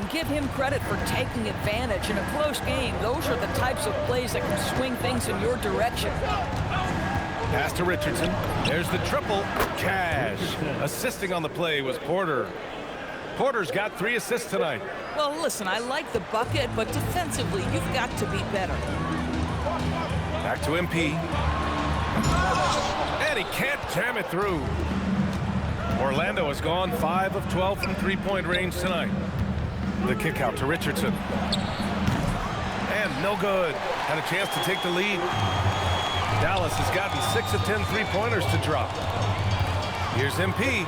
and give him credit for taking advantage in a close game. Those are the types of plays that can swing things in your direction. Pass to Richardson. There's the triple. Cash. Assisting on the play was Porter. Porter's got 3 assists tonight. Well, listen, I like the bucket, but defensively, you've got to be better. Back to MP. And he can't jam it through. Orlando has gone 5 of 12 from three-point range tonight. The kick out to Richardson. And no good. Had a chance to take the lead. Dallas has gotten 6 of 10 three-pointers to drop. Here's MP.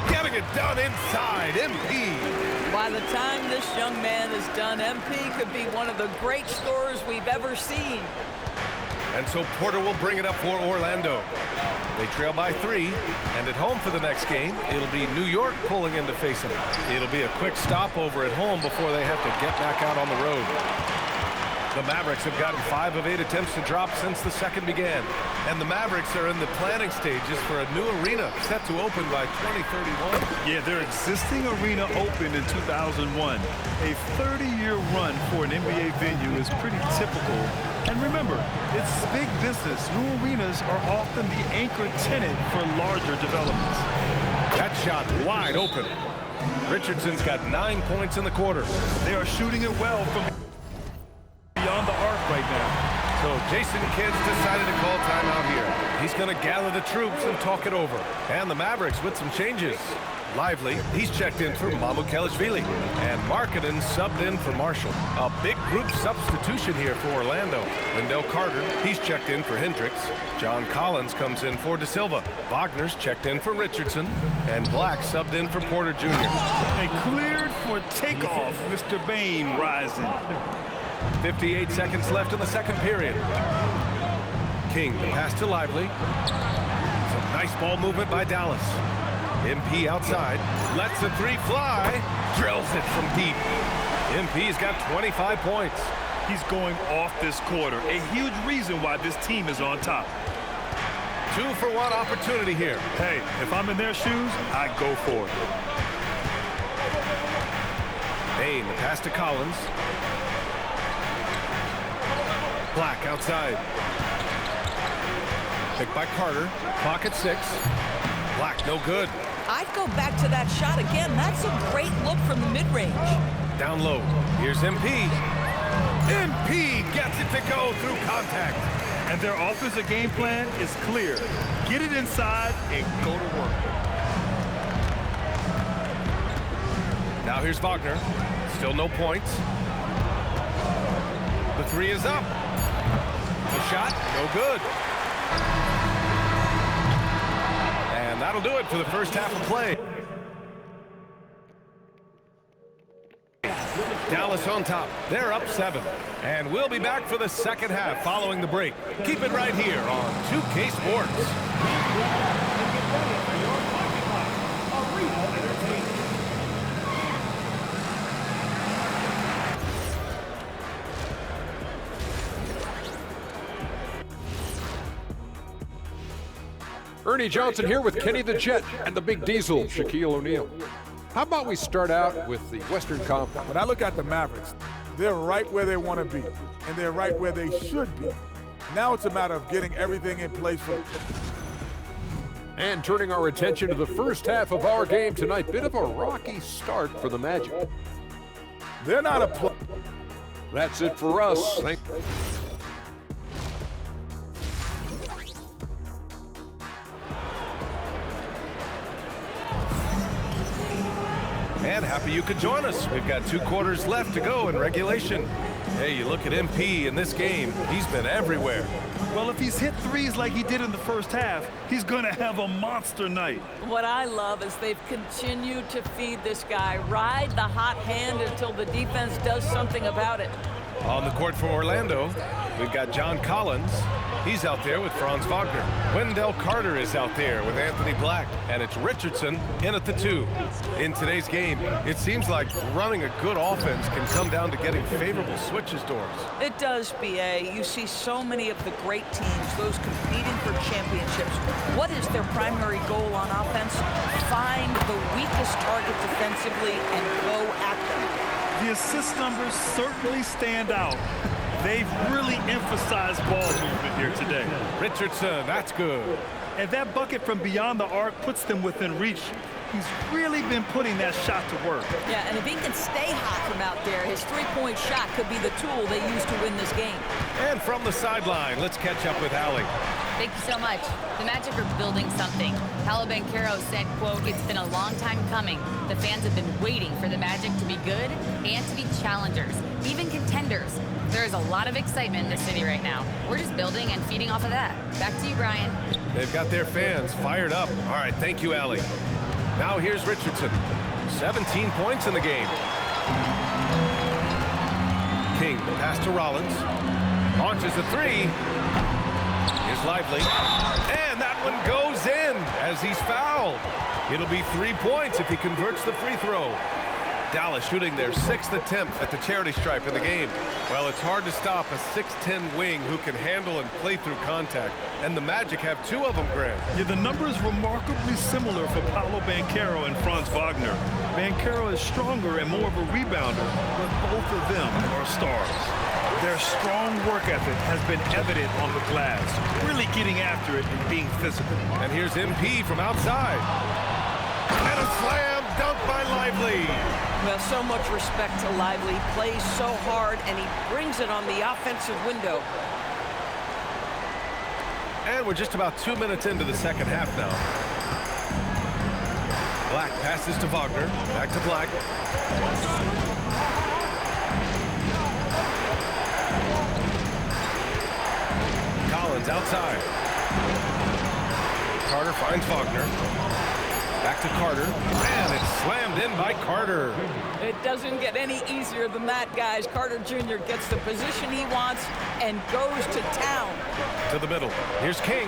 Getting it done inside. MP. By the time this young man is done, MP could be one of the great scorers we've ever seen. And so Porter will bring it up for Orlando. They trail by 3, and at home for the next game, it'll be New York pulling in to face them. It'll be a quick stopover at home before they have to get back out on the road. The Mavericks have gotten 5 of 8 attempts to drop since the second began. And the Mavericks are in the planning stages for a new arena set to open by 2031. Yeah, their existing arena opened in 2001. A 30-year run for an NBA venue is pretty typical. And remember, it's big business. New arenas are often the anchor tenant for larger developments. That shot wide open. Richardson's got 9 points in the quarter. They are shooting it well from beyond the arc right now. So Jason Kidd's decided to call timeout here. He's going to gather the troops and talk it over. And the Mavericks with some changes. Lively, he's checked in for Mamukelashvili. And Markkanen subbed in for Marshall. A big group substitution here for Orlando. Wendell Carter, he's checked in for Hendricks. John Collins comes in for De Silva. Wagner's checked in for Richardson. And Black subbed in for Porter Jr. They cleared for takeoff. Mr. Bain rising. 58 seconds left in the second period. King, the pass to Lively. Some nice ball movement by Dallas. MP outside, lets the 3 fly, drills it from deep. MP's got 25 points. He's going off this quarter, a huge reason why this team is on top. 2-for-1 opportunity here. Hey, if I'm in their shoes, I go for it. Bain, the pass to Collins. Black outside. Picked by Carter, clock at 6. Black, no good. I'd go back to that shot again. That's a great look from the mid-range. Down low. Here's MP. MP gets it to go through contact. And their offensive game plan is clear. Get it inside and go to work. Now here's Wagner. Still no points. The 3 is up. The shot, no good. And that'll do it for the first half of play. Dallas on top. They're up 7. And we'll be back for the second half following the break. Keep it right here on 2K Sports. Ernie Johnson here with Kenny the Jet and the Big Diesel, Shaquille O'Neal. How about we start out with the Western Conference? When I look at the Mavericks, they're right where they want to be, and they're right where they should be. Now it's a matter of getting everything in place for. And turning our attention to the first half of our game tonight, bit of a rocky start for the Magic. They're not a play. That's it for us. And happy you could join us. We've got 2 quarters left to go in regulation. Hey, you look at MP in this game, he's been everywhere. Well, if he's hit threes like he did in the first half, he's going to have a monster night. What I love is they've continued to feed this guy. Ride the hot hand until the defense does something about it. On the court for Orlando, we've got John Collins. He's out there with Franz Wagner. Wendell Carter is out there with Anthony Black. And it's Richardson in at the 2. In today's game, it seems like running a good offense can come down to getting favorable switches doors. It does, B.A. You see so many of the great teams, those competing for championships. What is their primary goal on offense? Find the weakest target defensively and go at them. the assist numbers certainly stand out. They've really emphasized ball movement here today. Richardson, that's good. And that bucket from beyond the arc puts them within reach. He's really been putting that shot to work. Yeah, and if he can stay hot from out there, his three-point shot could be the tool they use to win this game. And from the sideline, let's catch up with Allie. Thank you so much. The Magic are building something. Paolo Banchero said, quote, "It's been a long time coming. The fans have been waiting for the Magic to be good and to be challengers, even contenders. There is a lot of excitement in the city right now. We're just building and feeding off of that." Back to you, Brian. They've got their fans fired up. All right, thank you, Allie. Now here's Richardson. 17 points in the game. King, pass to Rollins. Launches a three. Here's Lively. And that one goes in as he's fouled. It'll be 3 points if he converts the free throw. Dallas shooting their 6th attempt at the charity stripe in the game. Well, it's hard to stop a 6'10 wing who can handle and play through contact. And the Magic have 2 of them, Grant. Yeah, the numbers remarkably similar for Paolo Banchero and Franz Wagner. Banchero is stronger and more of a rebounder, but both of them are stars. Their strong work ethic has been evident on the glass, really getting after it and being physical. And here's MP from outside. And a slam dunk by Lively. Well, so much respect to Lively. Plays so hard, and he brings it on the offensive window. And we're just about 2 minutes into the second half now. Black passes to Wagner. Back to Black. Collins outside. Carter finds Wagner. Back to Carter. And it's slammed in by Carter. It doesn't get any easier than that, guys. Carter Jr. gets the position he wants and goes to town. To the middle. Here's King.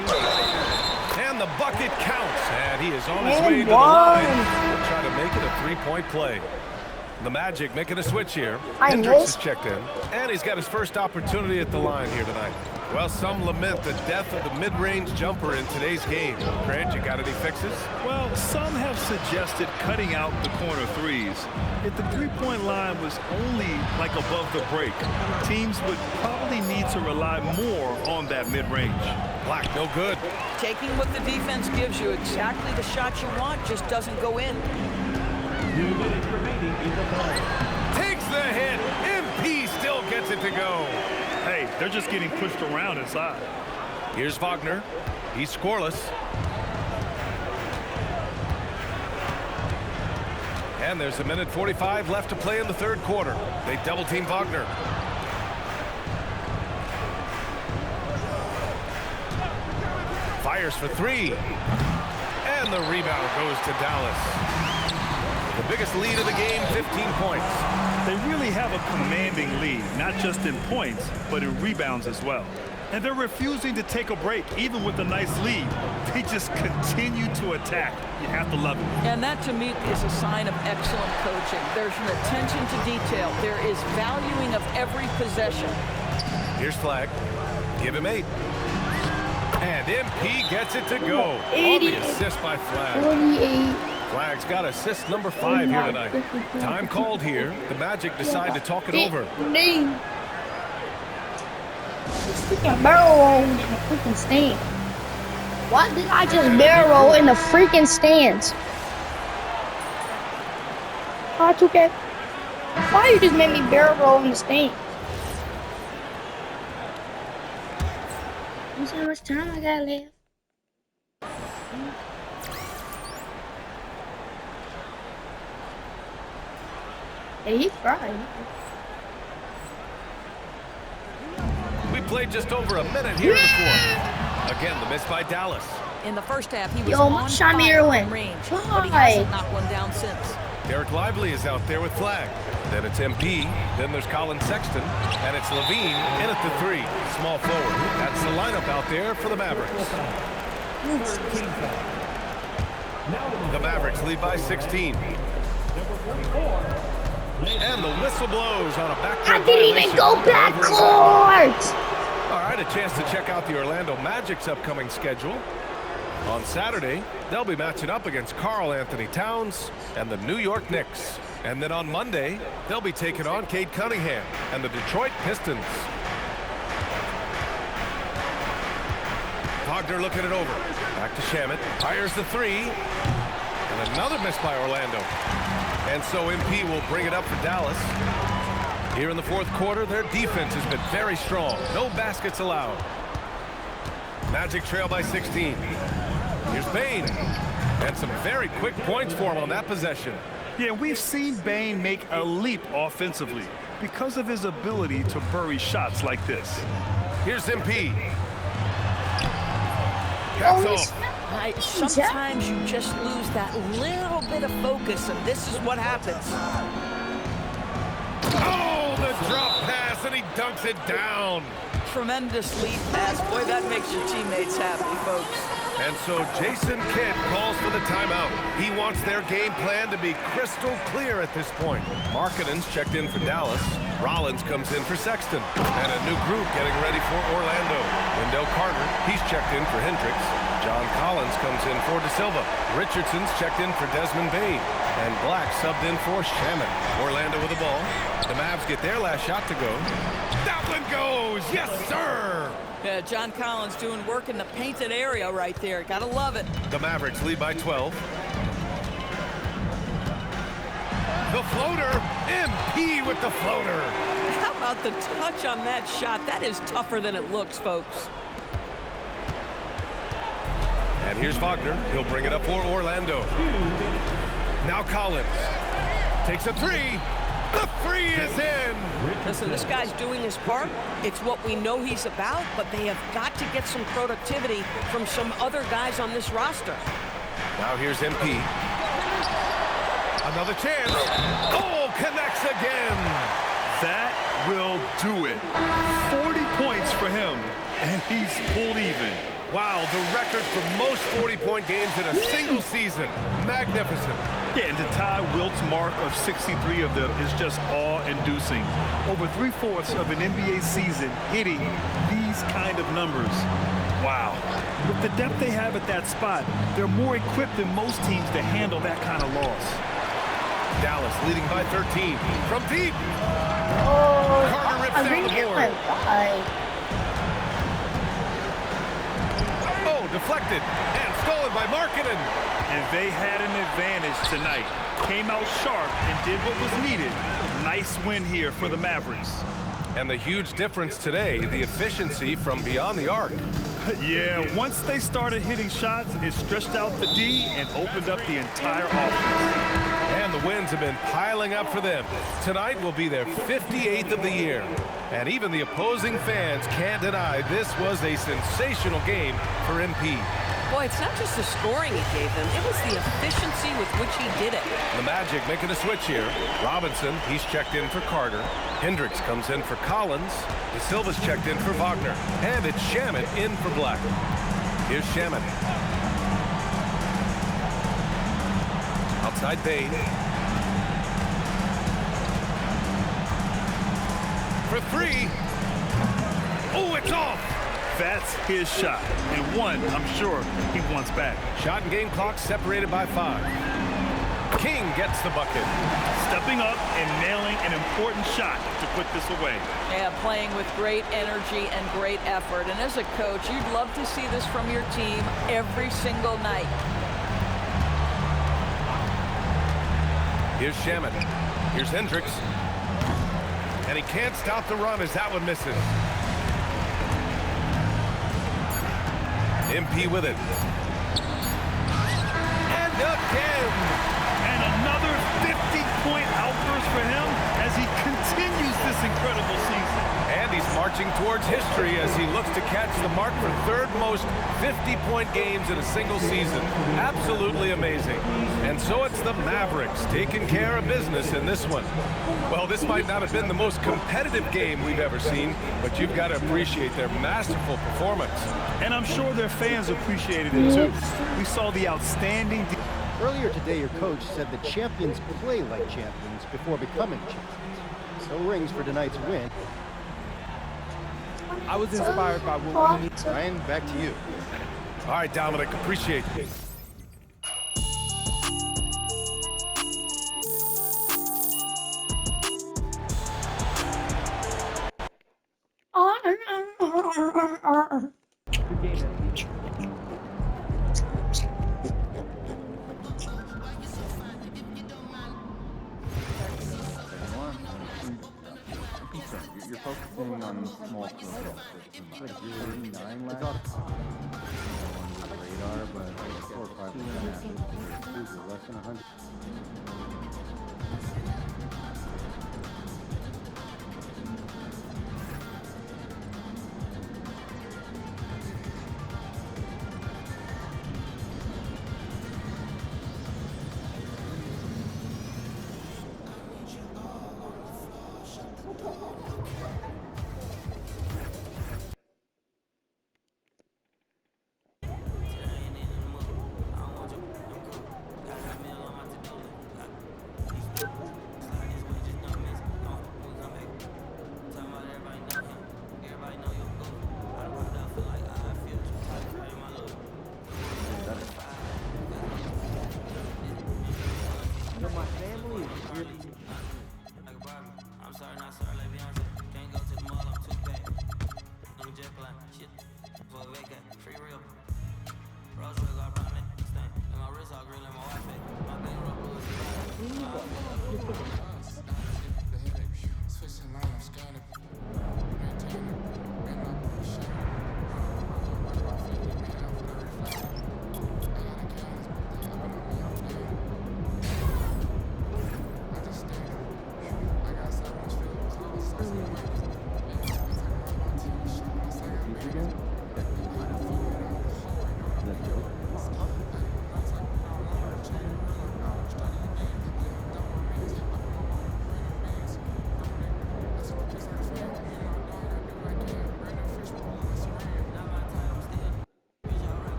And the bucket counts. And he is on his way to the line. He'll try to make it a three-point play. The Magic making a switch here. Hendricks is checked in. And he's got his first opportunity at the line here tonight. Well, some lament the death of the mid-range jumper in today's game. Grant, you got any fixes? Well, some have suggested cutting out the corner threes. If the three-point line was only like above the break, teams would probably need to rely more on that mid-range. Black, no good. Taking what the defense gives you, exactly the shot you want, just doesn't go in. 2 minutes remaining in the ball. Takes the hit. MP still gets it to go. Hey, they're just getting pushed around inside. Here's Wagner. He's scoreless. And there's 1:45 left to play in the third quarter. They double-team Wagner. Fires for three. And the rebound goes to Dallas. The biggest lead of the game, 15 points. They really have a commanding lead, not just in points, but in rebounds as well. And they're refusing to take a break, even with a nice lead. They just continue to attack. You have to love it. And that, to me, is a sign of excellent coaching. There's an attention to detail. There is valuing of every possession. Here's Flag. Give him 8. And MP gets it to go. On 80. the assist by Flag. 48. Flag's got assist number 5 here tonight. Time called here. The Magic decide to talk it over. Dang. Freaking barrel roll in the freaking stand. What did I just barrel roll in the freaking stands? I took it. Why you just made me barrel roll in the stands? You see how much time I got left? Hey, he's fried. We played just over a minute here in the fourth. Again, the miss by Dallas. In the first half, he was Yo, on show me fire your from win. range, Why? but he hasn't knocked one down since. Derek Lively is out there with Flag. Then it's MP. Then there's Colin Sexton. And it's Levine in at the 3. Small forward. That's the lineup out there for the Mavericks. The Mavericks lead by 16. And the whistle blows on a backdoor I didn't even go backwards. All right, a chance to check out the Orlando Magic's upcoming schedule. On Saturday, they'll be matching up against Karl Anthony Towns and the New York Knicks. And then on Monday, they'll be taking on Cade Cunningham and the Detroit Pistons. Wagner looking it over. Back to Shamet. Fires the three. And another miss by Orlando. And so MP will bring it up for Dallas. Here in the fourth quarter, their defense has been very strong. No baskets allowed. Magic trail by 16. Here's Bane. And some very quick points for him on that possession. Yeah, we've seen Bane make a leap offensively because of his ability to bury shots like this. Here's MP. That's off. Sometimes you just lose that little bit of focus, and this is what happens. Oh, the drop pass, and he dunks it down. Tremendous lead pass. Boy, that makes your teammates happy, folks. And so Jason Kidd calls for the timeout. He wants their game plan to be crystal clear at this point. Markkanen's checked in for Dallas. Rollins comes in for Sexton. And a new group getting ready for Orlando. Wendell Carter, he's checked in for Hendricks. John Collins comes in for De Silva. Richardson's checked in for Desmond Bane. And Black subbed in for Shamet. Orlando with the ball. The Mavs get their last shot to go. That one goes! Yes, sir! Yeah, John Collins doing work in the painted area right there. Gotta love it. The Mavericks lead by 12. The floater. MP with the floater. How about the touch on that shot? That is tougher than it looks, folks. And here's Wagner. He'll bring it up for Orlando. Now Collins takes a three. The three is in. Listen, this guy's doing his part. It's what we know he's about, but they have got to get some productivity from some other guys on this roster. Now here's MP. Another chance. Oh, connects again. That will do it. 40 points for him, and he's pulled even. Wow, the record for most 40-point games in a single season. Magnificent. Yeah, and to tie Wilt's mark of 63 of them is just awe-inducing. Over 3/4 of an NBA season hitting these kind of numbers. Wow. With the depth they have at that spot, they're more equipped than most teams to handle that kind of loss. Dallas leading by 13. From deep. Oh, Carter rips down the board. Oh, deflected and stolen by Markkanen. And they had an advantage tonight. Came out sharp and did what was needed. Nice win here for the Mavericks. And the huge difference today, the efficiency from beyond the arc. Yeah, once they started hitting shots, it stretched out the D and opened up the entire offense. And the wins have been piling up for them. Tonight will be their 58th of the year. And even the opposing fans can't deny this was a sensational game for MP. Boy, it's not just the scoring he gave them. It was the efficiency with which he did it. The Magic making a switch here. Robinson, he's checked in for Carter. Hendricks comes in for Collins. De Silva's checked in for Wagner. And it's Shamet in for Black. Here's Shamet. Outside Bane. For three. Oh, it's off. That's his shot, and one I'm sure he wants back. Shot and game clock separated by 5. King gets the bucket. Stepping up and nailing an important shot to put this away. Yeah, playing with great energy and great effort. And as a coach, you'd love to see this from your team every single night. Here's Shamet. Here's Hendricks. And he can't stop the run as that one misses. MP with it. And again. And another 50-point outburst for him as he continues this incredible season. And he's marching towards history as he looks to catch the mark for third most 50-point games in a single season. Absolutely amazing. And so it's the Mavericks taking care of business in this one. Well, this might not have been the most competitive game we've ever seen, but you've got to appreciate their masterful performance. And I'm sure their fans appreciated it too. We saw the outstanding... Earlier today, your coach said the champions play like champions before becoming champions. No rings for tonight's win. I was inspired by what we need. Ryan, back to you. All right, Dominic, appreciate it. you're focusing on multiple things. Like 39 laps on the radar, but like 4 or 5% average, less than 100.